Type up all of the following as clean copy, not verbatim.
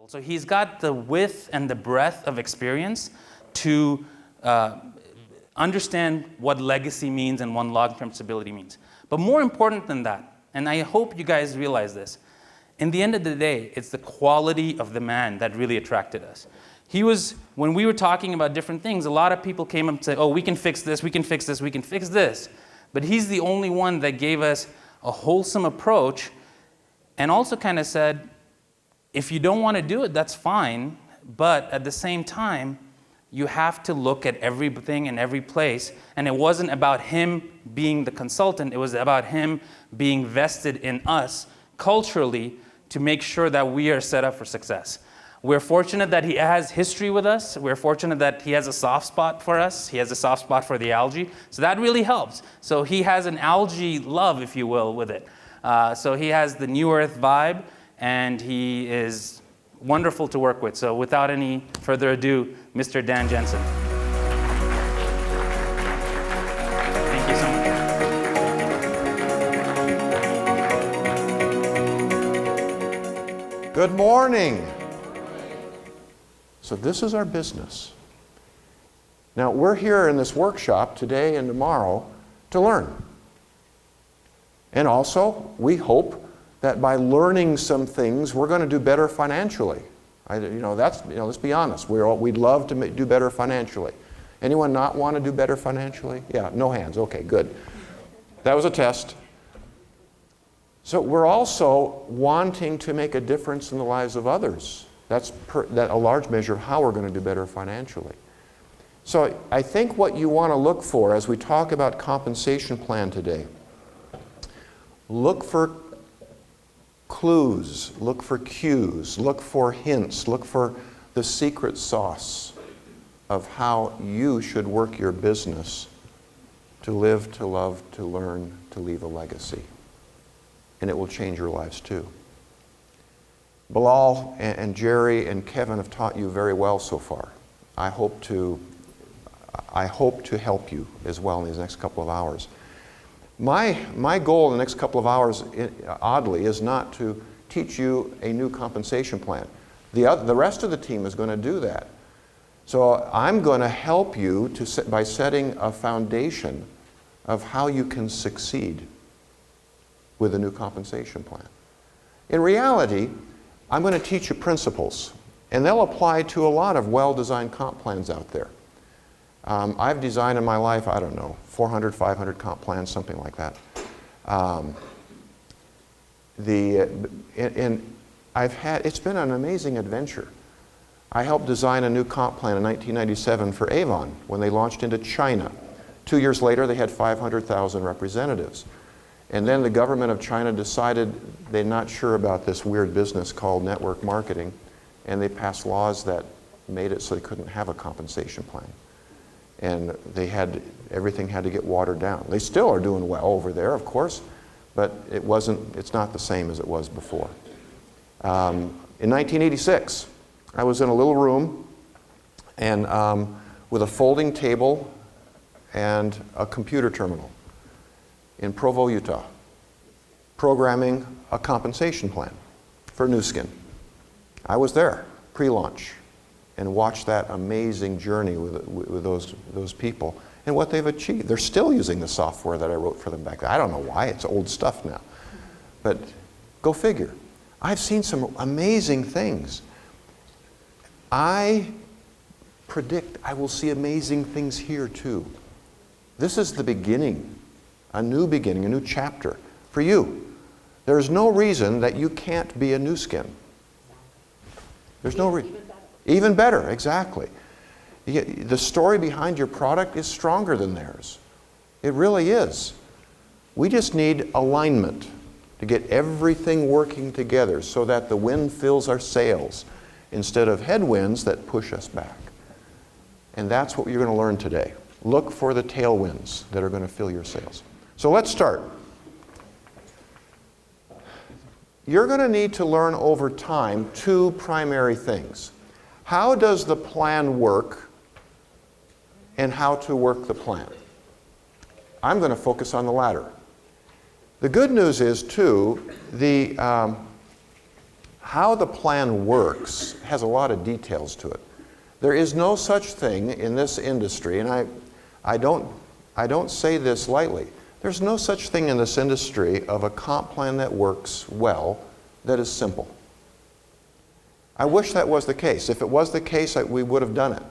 So he's got the width and the breadth of experience to understand what legacy means and what long-term stability means. But more important than that, and I hope you guys realize this, in the end of the day, it's the quality of the man that really attracted us. When we were talking about different things, a lot of people came up and said, oh, we can fix this, we can fix this, we can fix this. But he's the only one that gave us a wholesome approach and also kind of said, if you don't want to do it, that's fine, but at the same time, you have to look at everything and every place. And it wasn't about him being the consultant, it was about him being vested in us culturally to make sure that we are set up for success. We're fortunate that he has history with us. We're fortunate that he has a soft spot for us. He has a soft spot for the algae. So that really helps. So he has an algae love, if you will, with it. So he has the New Earth vibe, and he is wonderful to work with. So without any further ado, Mr. Dan Jensen. Thank you so much. Good morning. So this is our business. Now we're here in this workshop today and tomorrow to learn. And also, we hope that by learning some things, we're going to do better financially. Let's be honest. We'd love to do better financially. Anyone not want to do better financially? Yeah, no hands. Okay, good. That was a test. So we're also wanting to make a difference in the lives of others. That's a large measure of how we're going to do better financially. So I think what you want to look for as we talk about compensation plan today, look for clues, look for cues, look for hints, look for the secret sauce of how you should work your business to live, to love, to learn, to leave a legacy. And it will change your lives too. Bilal and Jerry and Kevin have taught you very well so far. I hope to help you as well in these next couple of hours. My goal in the next couple of hours, oddly, is not to teach you a new compensation plan. The rest of the team is going to do that. So I'm going to help you by setting a foundation of how you can succeed with a new compensation plan. In reality, I'm going to teach you principles, and they'll apply to a lot of well-designed comp plans out there. I've designed in my life, I don't know, 400, 500 comp plans, something like that. It's been an amazing adventure. I helped design a new comp plan in 1997 for Avon when they launched into China. 2 years later, they had 500,000 representatives. And then the government of China decided they're not sure about this weird business called network marketing, and they passed laws that made it so they couldn't have a compensation plan. And everything had to get watered down. They still are doing well over there, of course, but it's not the same as it was before. In 1986, I was in a little room and with a folding table and a computer terminal in Provo, Utah, programming a compensation plan for Nu Skin. I was there, pre-launch, and watched that amazing journey with those people and what they've achieved. They're still using the software that I wrote for them back then. I don't know why, it's old stuff now. But go figure. I've seen some amazing things. I predict I will see amazing things here too. This is the beginning, a new chapter for you. There's no reason that you can't be a Nu Skin. There's no reason. Even better, exactly. The story behind your product is stronger than theirs. It really is. We just need alignment to get everything working together so that the wind fills our sails instead of headwinds that push us back. And that's what you're going to learn today. Look for the tailwinds that are going to fill your sails. So let's start. You're going to need to learn over time two primary things. How does the plan work and how to work the plan? I'm going to focus on the latter. The good news is, too, how the plan works has a lot of details to it. There is no such thing in this industry, and I don't say this lightly. There's no such thing in this industry of a comp plan that works well that is simple. I wish that was the case. If it was the case, we would have done it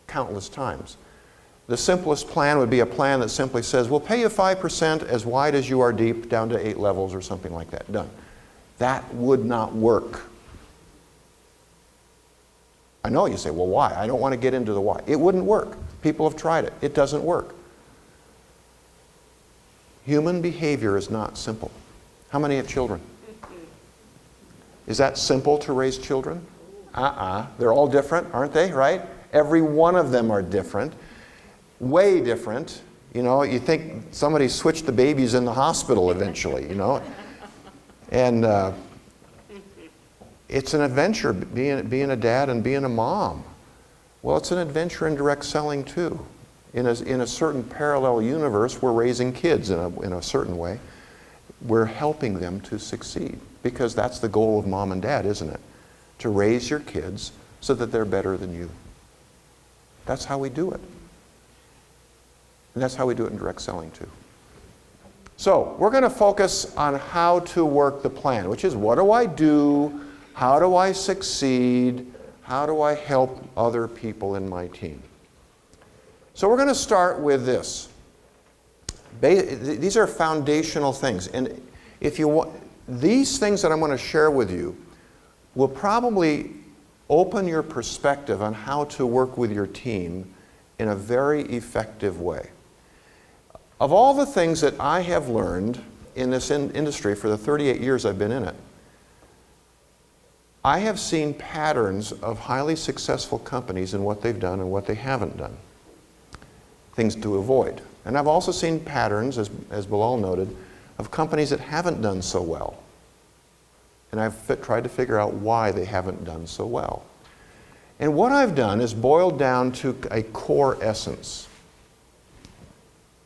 countless times. The simplest plan would be a plan that simply says, we'll pay you 5% as wide as you are deep, down to 8 levels or something like that. Done. That would not work. I know you say, well, why? I don't want to get into the why. It wouldn't work. People have tried it. It doesn't work. Human behavior is not simple. How many have children? Is that simple to raise children? They're all different, aren't they, right? Every one of them are different. Way different. You know, you think somebody switched the babies in the hospital eventually, you know. And it's an adventure being a dad and being a mom. Well, it's an adventure in direct selling too. In a certain parallel universe, we're raising kids in a certain way. We're helping them to succeed, because that's the goal of mom and dad, isn't it? To raise your kids so that they're better than you. That's how we do it. And that's how we do it in direct selling too. So we're going to focus on how to work the plan, which is, what do I do? How do I succeed? How do I help other people in my team? So we're going to start with this. These are foundational things. And if you want, these things that I'm going to share with you will probably open your perspective on how to work with your team in a very effective way. Of all the things that I have learned in this industry for the 38 years I've been in it, I have seen patterns of highly successful companies in what they've done and what they haven't done. Things to avoid. And I've also seen patterns, as Bilal noted, of companies that haven't done so well. And I've tried to figure out why they haven't done so well. And what I've done is boiled down to a core essence.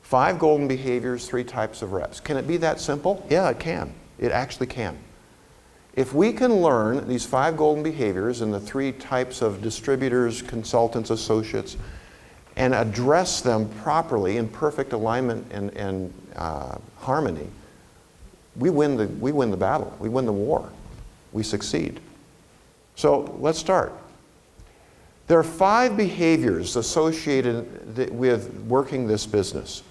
5 golden behaviors, 3 types of reps. Can it be that simple? Yeah, it can. It actually can. If we can learn these 5 golden behaviors and the 3 types of distributors, consultants, associates, and address them properly in perfect alignment and harmony, we win the battle. We win the war. We succeed. So let's start. There are 5 behaviors associated with working this business.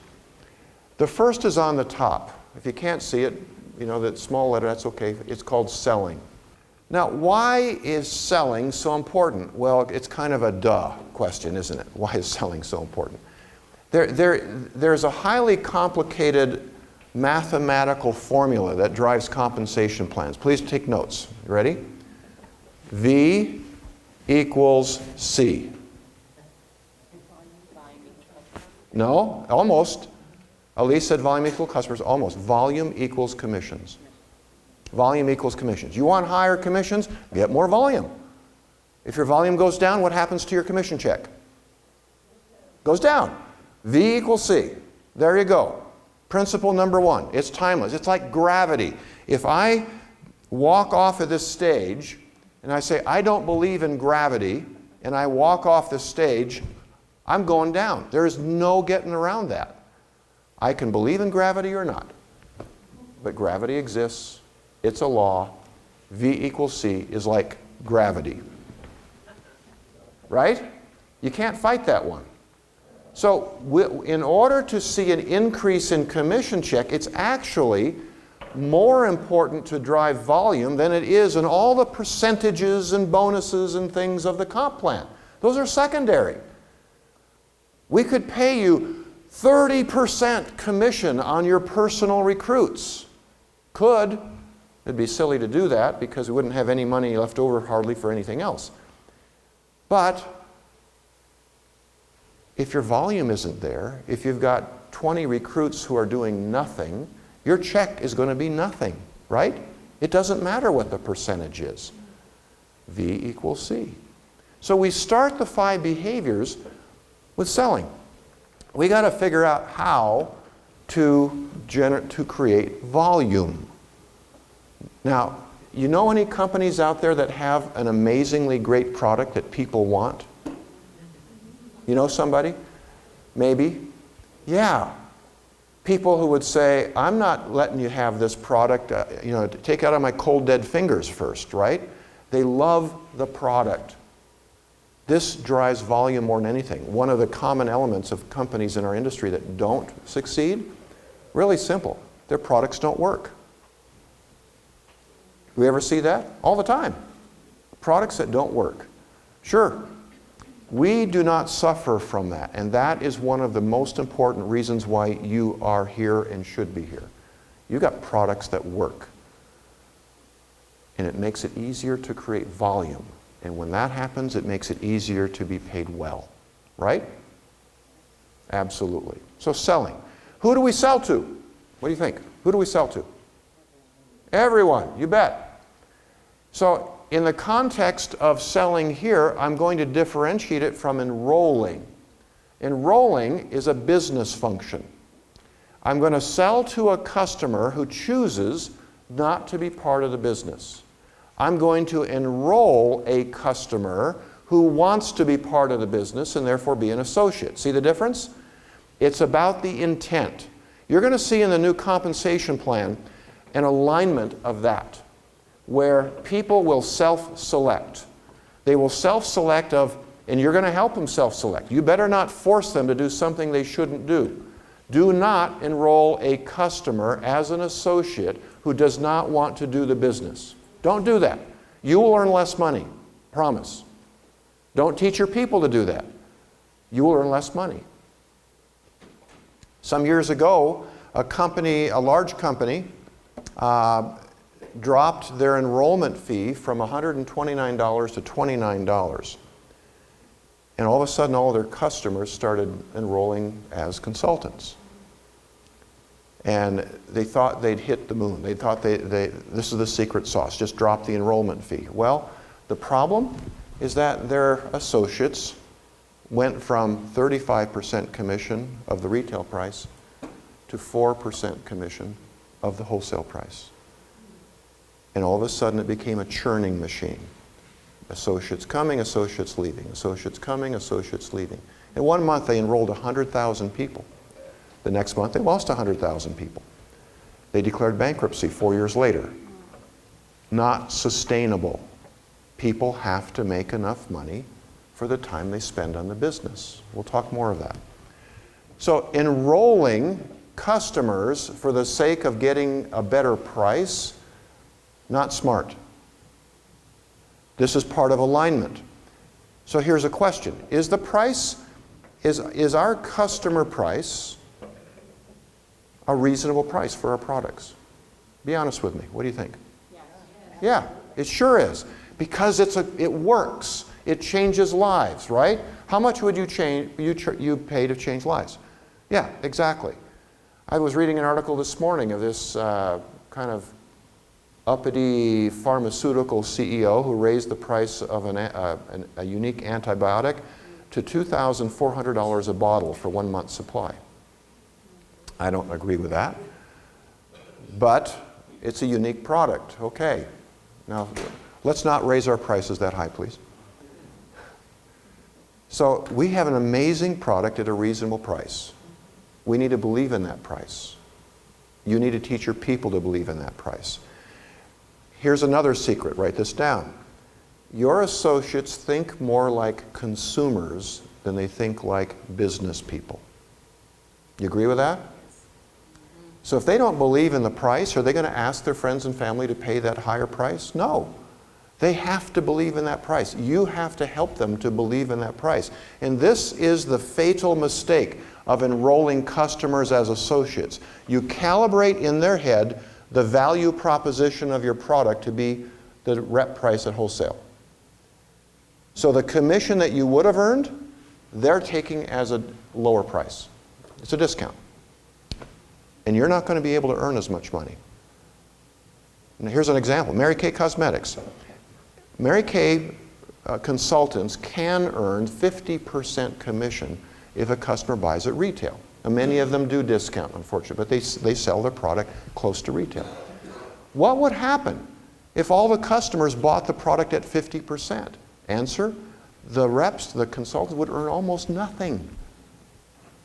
The first is on the top. If you can't see it, you know, that small letter, that's okay. It's called selling. Now, why is selling so important? Well, it's kind of a duh question, isn't it? Why is selling so important? There's a highly complicated mathematical formula that drives compensation plans. Please take notes. You ready? V equals C. No, almost. Elise said volume equals customers. Almost. Volume equals commissions. Volume equals commissions. You want higher commissions? Get more volume. If your volume goes down, what happens to your commission check? Goes down. V equals C. There you go. Principle number 1. It's timeless. It's like gravity. If I walk off of this stage and I say, I don't believe in gravity, and I walk off the stage, I'm going down. There is no getting around that. I can believe in gravity or not, but gravity exists. It's a law. V equals C is like gravity. Right? You can't fight that one. So in order to see an increase in commission check, it's actually more important to drive volume than it is in all the percentages and bonuses and things of the comp plan. Those are secondary. We could pay you 30% commission on your personal recruits. Could. It'd be silly to do that because we wouldn't have any money left over hardly for anything else. But if your volume isn't there, if you've got 20 recruits who are doing nothing, your check is going to be nothing, right? It doesn't matter what the percentage is. V equals C. So we start the 5 behaviors with selling. We got to figure out how to create volume. Now, You know any companies out there that have an amazingly great product that people want? You know somebody? Maybe? Yeah. People who would say, I'm not letting you have this product, take it out of my cold dead fingers first, right? They love the product. This drives volume more than anything. One of the common elements of companies in our industry that don't succeed, really simple, their products don't work. We ever see that? All the time. Products that don't work. Sure, we do not suffer from that, and that is one of the most important reasons why you are here and should be here. You've got products that work, and it makes it easier to create volume. And when that happens, it makes it easier to be paid well, right? Absolutely. So selling. Who do we sell to? What do you think? Who do we sell to? Everyone, you bet. So in the context of selling here, I'm going to differentiate it from enrolling. Enrolling is a business function. I'm going to sell to a customer who chooses not to be part of the business. I'm going to enroll a customer who wants to be part of the business and therefore be an associate. See the difference? It's about the intent. You're going to see in the new compensation plan an alignment of that, where people will self-select. They will self-select and you're going to help them self-select. You better not force them to do something they shouldn't do. Do not enroll a customer as an associate who does not want to do the business. Don't do that. You will earn less money, promise. Don't teach your people to do that. You will earn less money. Some years ago, a large company, dropped their enrollment fee from $129 to $29. And all of a sudden, all of their customers started enrolling as consultants. And they thought they'd hit the moon. They thought this is the secret sauce, just drop the enrollment fee. Well, the problem is that their associates went from 35% commission of the retail price to 4% commission of the wholesale price. And all of a sudden it became a churning machine. Associates coming, associates leaving, associates coming, associates leaving. In 1 month they enrolled 100,000 people. The next month they lost 100,000 people. They declared bankruptcy 4 years later. Not sustainable. People have to make enough money for the time they spend on the business. We'll talk more of that. So enrolling customers for the sake of getting a better price, not smart. This is part of alignment. So here's a question. Is our customer price a reasonable price for our products? Be honest with me. What do you think? Yeah, it sure is. Because it works. It changes lives, right? How much would you pay to change lives? Yeah, exactly. I was reading an article this morning of this kind of uppity pharmaceutical CEO who raised the price of a unique antibiotic to $2,400 a bottle for 1 month's supply. I don't agree with that, but it's a unique product. Okay, now let's not raise our prices that high, please. So we have an amazing product at a reasonable price. We need to believe in that price. You need to teach your people to believe in that price. Here's another secret, write this down. Your associates think more like consumers than they think like business people. You agree with that? So if they don't believe in the price, are they going to ask their friends and family to pay that higher price? No. They have to believe in that price. You have to help them to believe in that price. And this is the fatal mistake of enrolling customers as associates. You calibrate in their head the value proposition of your product to be the rep price at wholesale. So the commission that you would have earned, they're taking as a lower price. It's a discount. And you're not going to be able to earn as much money. Now here's an example. Mary Kay Cosmetics. Mary Kay consultants can earn 50% commission if a customer buys at retail. And many of them do discount, unfortunately, but they sell their product close to retail. What would happen if all the customers bought the product at 50%? Answer, the reps, the consultants would earn almost nothing.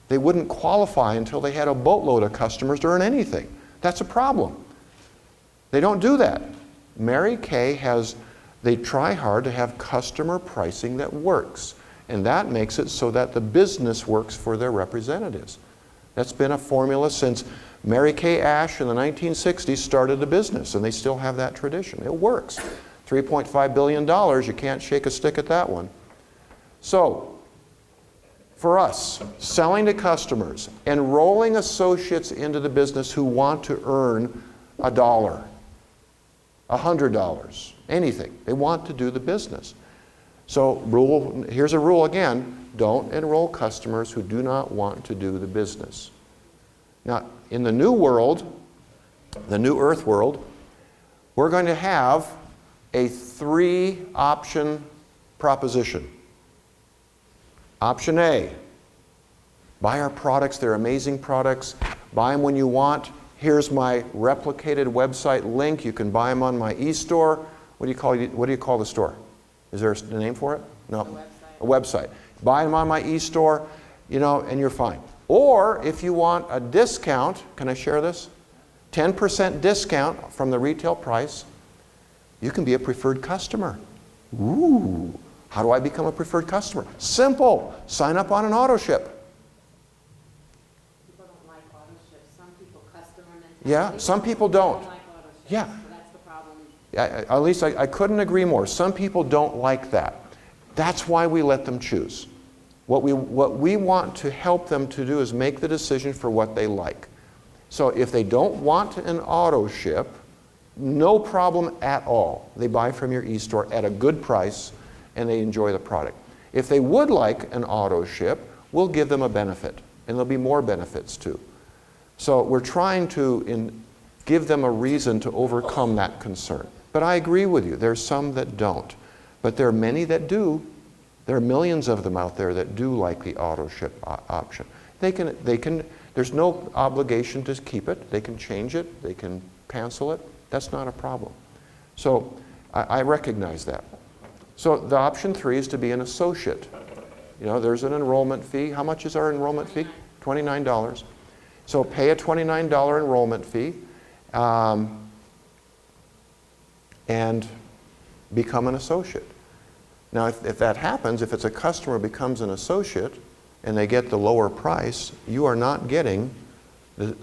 They wouldn't qualify until they had a boatload of customers to earn anything. That's a problem. They don't do that. Mary Kay they try hard to have customer pricing that works. And that makes it so that the business works for their representatives. That's been a formula since Mary Kay Ash in the 1960s started the business, and they still have that tradition. It works. $3.5 billion, you can't shake a stick at that one. So, for us, selling to customers, enrolling associates into the business who want to earn $1, $100, anything. They want to do the business. So here's a rule again, don't enroll customers who do not want to do the business. Now, in the new world, the new earth world, we're going to have a 3-option proposition. Option A, buy our products, they're amazing products, buy them when you want. Here's my replicated website link, you can buy them on my e-store. What do you call the store? Is there a name for it? No. A website. Buy them on my e-store, and you're fine. Or if you want a discount, can I share this? 10% discount from the retail price, you can be a preferred customer. Ooh, how do I become a preferred customer? Simple, sign up on an auto ship. People don't like auto ships. Some people customer mentality. Yeah, some people don't. Like auto ships. Yeah. So that's the problem. At least I couldn't agree more. Some people don't like that. That's why we let them choose. What we want to help them to do is make the decision for what they like. So if they don't want an auto ship, no problem at all. They buy from your e-store at a good price and they enjoy the product. If they would like an auto ship, we'll give them a benefit, and there'll be more benefits too. So we're trying to give them a reason to overcome that concern. But I agree with you, there's some that don't. But there are many that do. There are millions of them out there that do like the auto ship option. There's no obligation to keep it. They can change it, they can cancel it. That's not a problem. So I recognize that. So the option 3 is to be an associate. There's an enrollment fee. How much is our enrollment fee? $29. So pay a $29 enrollment fee and become an associate. Now, if that happens, if it's a customer becomes an associate and they get the lower price, you are not getting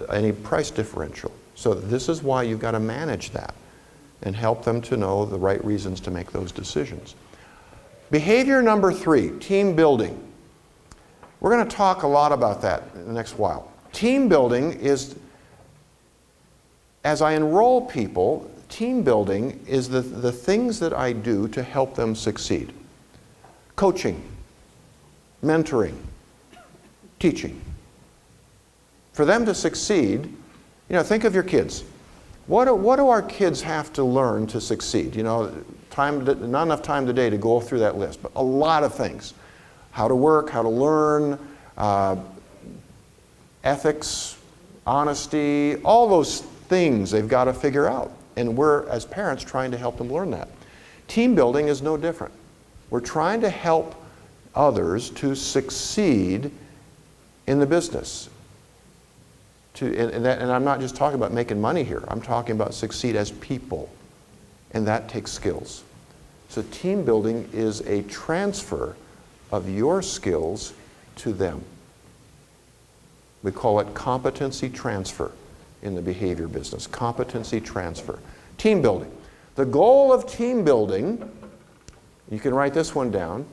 any price differential. So this is why you've got to manage that and help them to know the right reasons to make those decisions. Behavior number 3, team building. We're going to talk a lot about that in the next while. Team building is, as I enroll people, team building is the things that I do to help them succeed. Coaching, mentoring, teaching. For them to succeed, think of your kids. What do our kids have to learn to succeed? Not enough time today to go through that list, but a lot of things. How to work, how to learn, ethics, honesty, all those things they've got to figure out. And we're, as parents, trying to help them learn that. Team building is no different. We're trying to help others to succeed in the business. And I'm not just talking about making money here. I'm talking about succeed as people. And that takes skills. So team building is a transfer of your skills to them. We call it competency transfer in the behavior business. Competency transfer. Team building. The goal of team building, you can write this one down,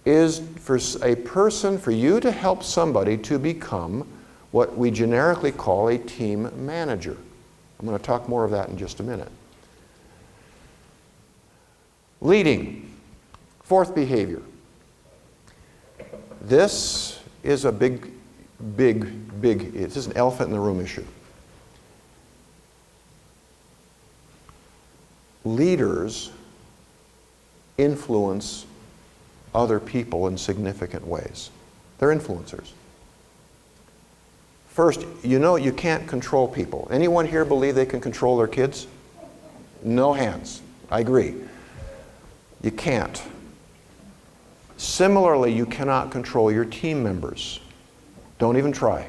is for you to help somebody to become what we generically call a team manager. I'm going to talk more of that in just a minute. Leading, 4th behavior. This is a big, this is an elephant in the room issue. Leaders influence other people in significant ways. They're influencers. First, you can't control people. Anyone here believe they can control their kids? No hands. I agree. You can't. Similarly, you cannot control your team members. Don't even try.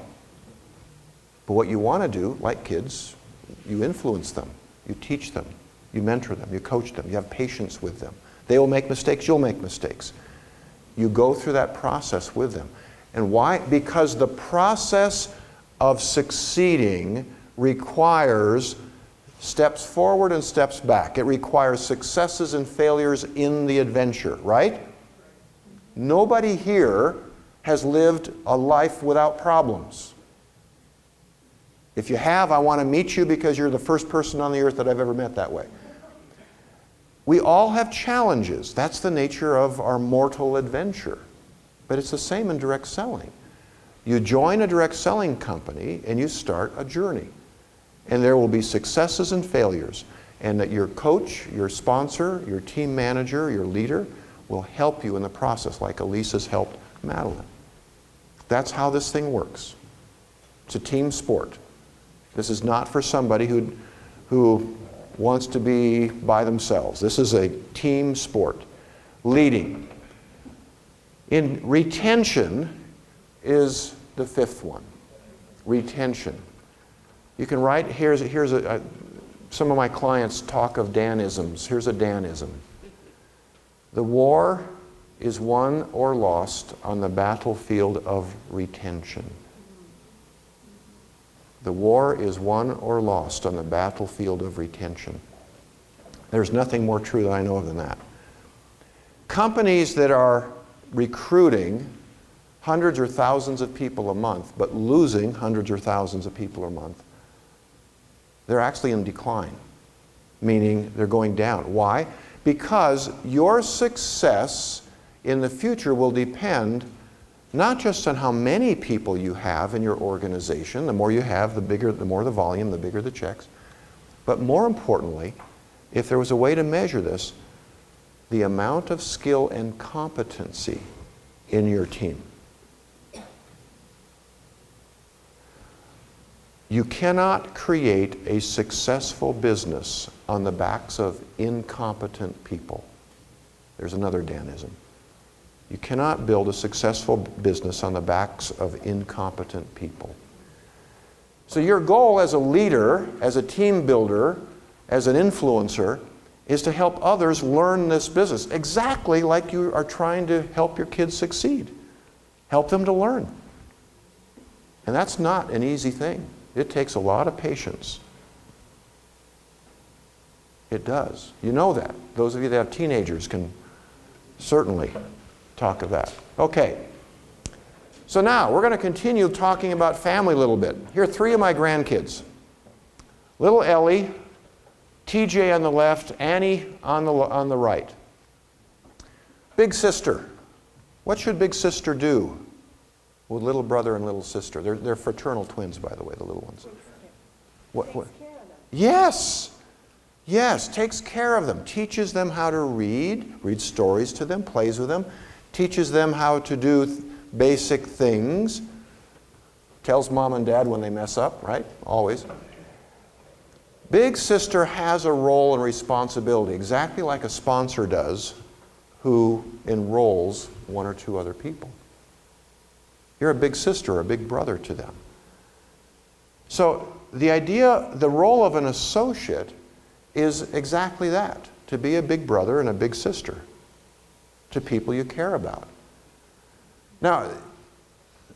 But what you want to do, like kids, you influence them, you teach them, you mentor them, you coach them, you have patience with them. They will make mistakes, you'll make mistakes. You go through that process with them. And why? Because the process of succeeding requires steps forward and steps back. It requires successes and failures in the adventure, right? Nobody here has lived a life without problems. If you have, I want to meet you because you're the first person on the earth that I've ever met that way. We all have challenges. That's the nature of our mortal adventure. But it's the same in direct selling. You join a direct selling company and you start a journey. And there will be successes and failures. And that your coach, your sponsor, your team manager, your leader will help you in the process, like Elisa's helped Madeline. That's how this thing works. It's a team sport. This is not for somebody who wants to be by themselves. This is a team sport. Leading. In retention is the fifth one. Retention. You can write, some of my clients talk of Danisms. Here's a Danism. The war is won or lost on the battlefield of retention. The war is won or lost on the battlefield of retention. There's nothing more true that I know of than that. Companies that are recruiting hundreds or thousands of people a month, but losing hundreds or thousands of people a month, they're actually in decline, meaning they're going down. Why? Because your success in the future will depend not just on how many people you have in your organization. The more you have, the more the volume, the bigger the checks. But more importantly, if there was a way to measure this, the amount of skill and competency in your team. You cannot create a successful business on the backs of incompetent people. There's another Danism. You cannot build a successful business on the backs of incompetent people. So your goal as a leader, as a team builder, as an influencer, is to help others learn this business, exactly like you are trying to help your kids succeed. Help them to learn. And that's not an easy thing. It takes a lot of patience. It does. You know that. Those of you that have teenagers can certainly talk of that. Okay. So now we're going to continue talking about family a little bit. Here are three of my grandkids. Little Ellie, TJ on the left, Annie on the right. Big sister. What should big sister do with little brother and little sister? They're fraternal twins, by the way, the little ones. What? Takes care of them. Yes. Yes, takes care of them. Teaches them how to read stories to them, plays with them, teaches them how to do basic things, tells mom and dad when they mess up, right? Always. Big sister has a role and responsibility, exactly like a sponsor does who enrolls one or two other people. You're a big sister or a big brother to them. So the role of an associate is exactly that, to be a big brother and a big sister to people you care about. Now,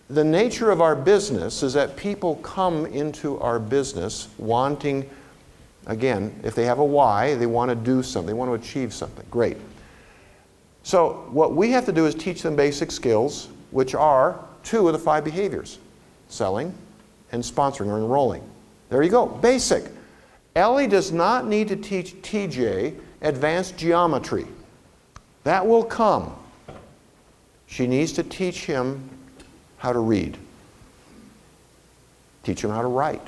the nature of our business is that people come into our business wanting, again, if they have a why, they want to do something, they want to achieve something. Great. So what we have to do is teach them basic skills, which are 2 of the 5 behaviors: selling and sponsoring or enrolling. There you go, basic. Ellie does not need to teach TJ advanced geometry. That will come. She needs to teach him how to read. Teach him how to write.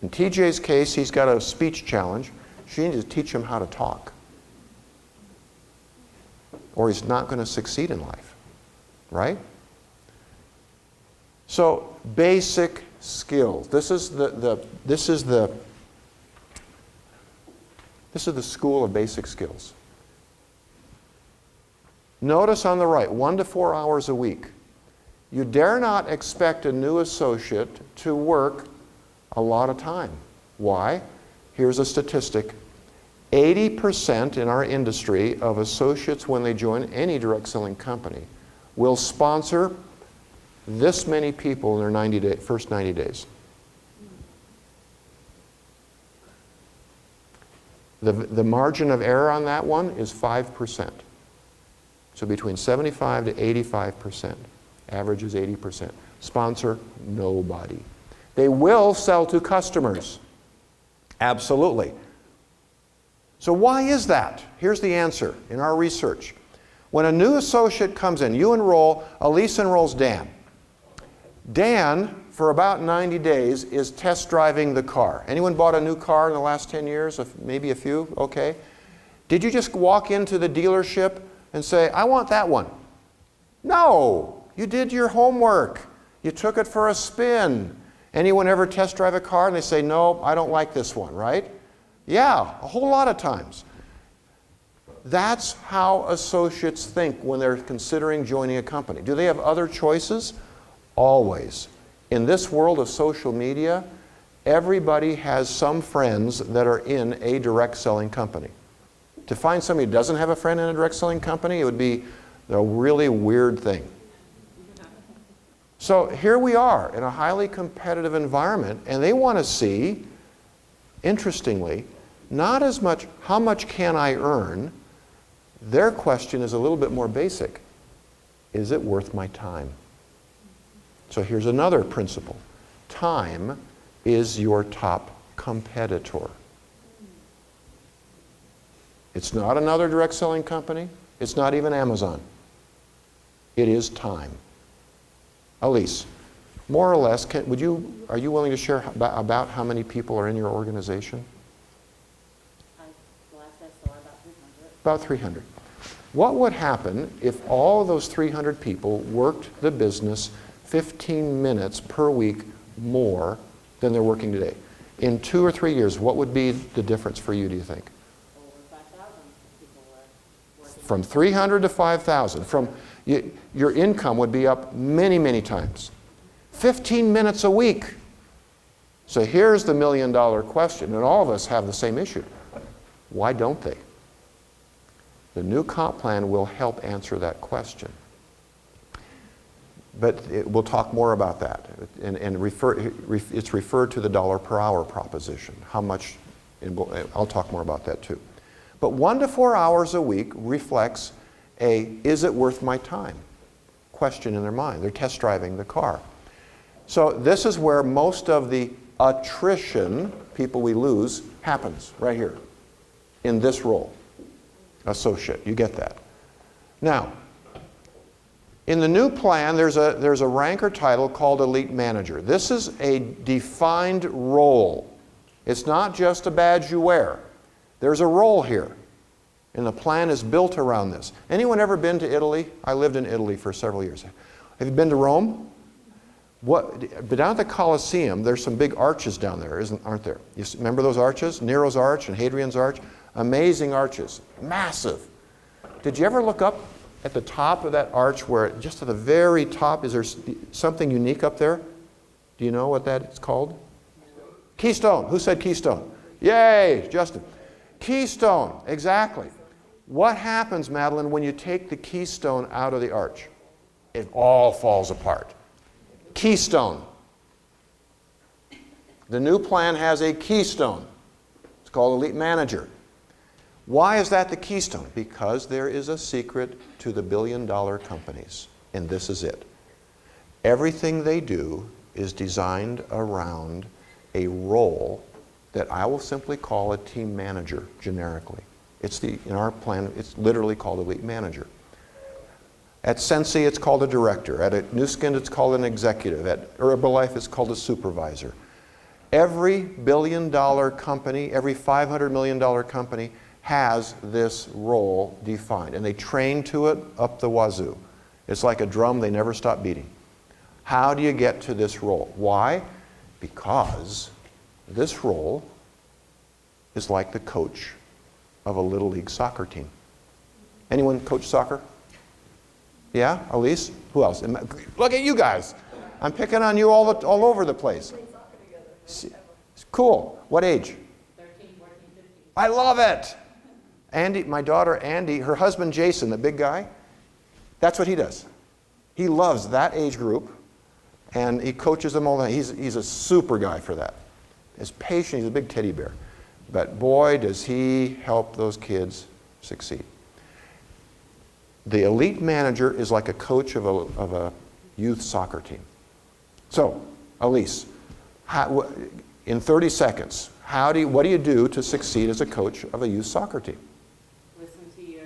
In TJ's case, he's got a speech challenge. She needs to teach him how to talk. Or he's not going to succeed in life. Right? So, basic skills. This is the This is the School of Basic Skills. Notice on the right, 1 to 4 hours a week. You dare not expect a new associate to work a lot of time. Why? Here's a statistic. 80% in our industry of associates when they join any direct selling company will sponsor this many people in their first 90 days. The margin of error on that one is 5%. So between 75 to 85%. Average is 80%. Sponsor nobody. They will sell to customers. Absolutely. So why is that? Here's the answer in our research. When a new associate comes in, you enroll, Elise enrolls Dan. Dan, for about 90 days, is test driving the car. Anyone bought a new car in the last 10 years? Maybe a few? Okay. Did you just walk into the dealership and say, I want that one? No. You did your homework. You took it for a spin. Anyone ever test drive a car and they say, no, I don't like this one, right? Yeah, a whole lot of times. That's how associates think when they're considering joining a company. Do they have other choices? Always. In this world of social media, everybody has some friends that are in a direct selling company. To find somebody who doesn't have a friend in a direct selling company, it would be a really weird thing. So here we are in a highly competitive environment, and they want to see, interestingly, not as much how much can I earn. Their question is a little bit more basic. Is it worth my time? So here's another principle. Time is your top competitor. It's not another direct selling company. It's not even Amazon. It is time. Elise, more or less, are you willing to share about how many people are in your organization? Last I saw about 300. About 300. What would happen if all of those 300 people worked the business 15 minutes per week more than they're working today? In 2 or 3 years, what would be the difference for you, do you think? Over 5,000 people are working. From 300 to 5,000. Your income would be up many, many times. 15 minutes a week. So here's the million-dollar question, and all of us have the same issue. Why don't they? The new comp plan will help answer that question. But we'll talk more about that. And it's referred to the dollar per hour proposition. How much, I'll talk more about that too. But 1 to 4 hours a week reflects a, is it worth my time? Question in their mind. They're test driving the car. So this is where most of the attrition, people we lose, happens, right here, in this role. Associate, you get that. Now, in the new plan, there's a rank or title called Elite Manager. This is a defined role. It's not just a badge you wear. There's a role here. And the plan is built around this. Anyone ever been to Italy? I lived in Italy for several years. Have you been to Rome? But down at the Colosseum, there's some big arches down there, aren't there? You remember those arches? Nero's Arch and Hadrian's Arch? Amazing arches. Massive. Did you ever look up at the top of that arch where, just at the very top, is there something unique up there? Do you know what that's called? Keystone. Who said keystone? Yay, Justin. Keystone, exactly. What happens, Madeline, when you take the keystone out of the arch? It all falls apart. Keystone. The new plan has a keystone. It's called Elite Manager. Why is that the keystone? Because there is a secret to the billion-dollar companies, and this is it. Everything they do is designed around a role that I will simply call a team manager generically. In our plan, it's literally called Elite Manager. At Sensi, it's called a director. At Nu Skin, it's called an executive. At Herbalife, it's called a supervisor. Every billion-dollar company, every $500 million company has this role defined, and they train to it up the wazoo. It's like a drum they never stop beating. How do you get to this role? Why? Because this role is like the coach of a Little League soccer team. Anyone coach soccer? Yeah, Elise? Who else? Look at you guys. I'm picking on you all over the place. Cool. What age? 13, 14, 15. I love it. Andy, my daughter Andy, her husband Jason, the big guy, that's what he does. He loves that age group, and he coaches them all the time. He's a super guy for that. He's patient. He's a big teddy bear. But boy, does he help those kids succeed. The elite manager is like a coach of a youth soccer team. So, Elise, in 30 seconds, what do you do to succeed as a coach of a youth soccer team? Listen to your,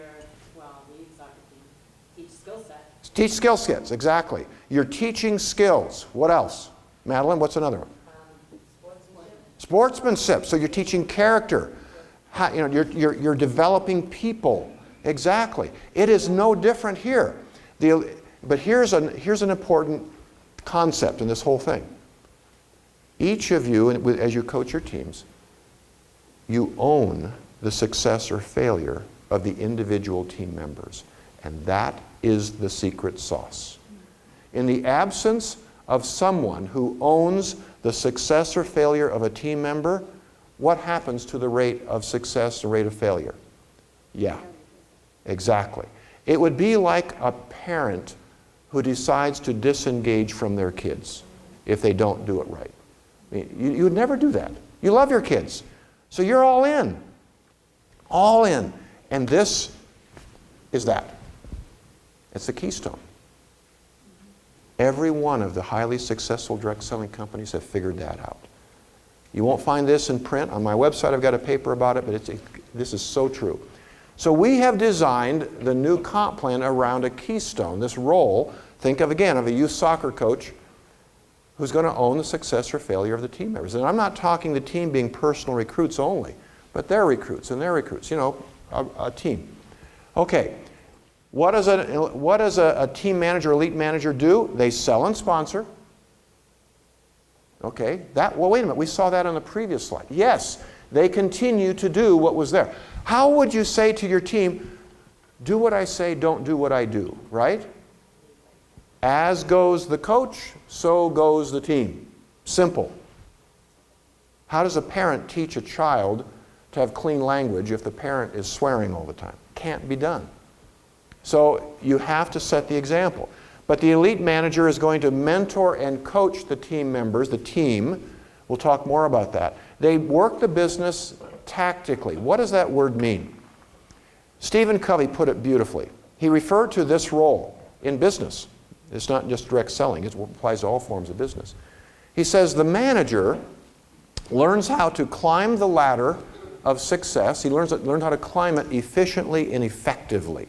the youth soccer team. Teach skill sets. Teach skill sets, exactly. You're teaching skills. What else? Madeline, what's another one? Sportsmanship. So you're teaching character. You're developing people. Exactly. It is no different here. But here's an important concept in this whole thing. Each of you, as you coach your teams, you own the success or failure of the individual team members. And that is the secret sauce. In the absence of someone who owns the success or failure of a team member, what happens to the rate of success and rate of failure? Yeah, exactly. It would be like a parent who decides to disengage from their kids if they don't do it right. I mean, you would never do that. You love your kids. So you're all in. All in. And this is that. It's the keystone. Every one of the highly successful direct selling companies have figured that out. You won't find this in print. On my website I've got a paper about it, but this is so true. So we have designed the new comp plan around a keystone, this role, think of again, of a youth soccer coach who's going to own the success or failure of the team members. And I'm not talking the team being personal recruits only, but their recruits and their recruits, a team. Okay, what does a team manager, elite manager do? They sell and sponsor. Okay, well, wait a minute, we saw that on the previous slide. Yes, they continue to do what was there. How would you say to your team, do what I say, don't do what I do, right? As goes the coach, so goes the team. Simple. How does a parent teach a child to have clean language if the parent is swearing all the time? Can't be done. So you have to set the example. But the elite manager is going to mentor and coach the team members, the team. We'll talk more about that. They work the business tactically. What does that word mean? Stephen Covey put it beautifully. He referred to this role in business. It's not just direct selling. It applies to all forms of business. He says the manager learns how to climb the ladder of success. He learns how to climb it efficiently and effectively.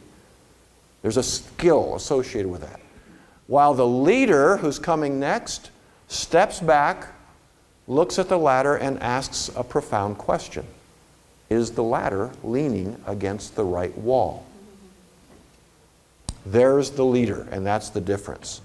There's a skill associated with that. While the leader who's coming next steps back, looks at the ladder and asks a profound question. Is the ladder leaning against the right wall? There's the leader, and that's the difference.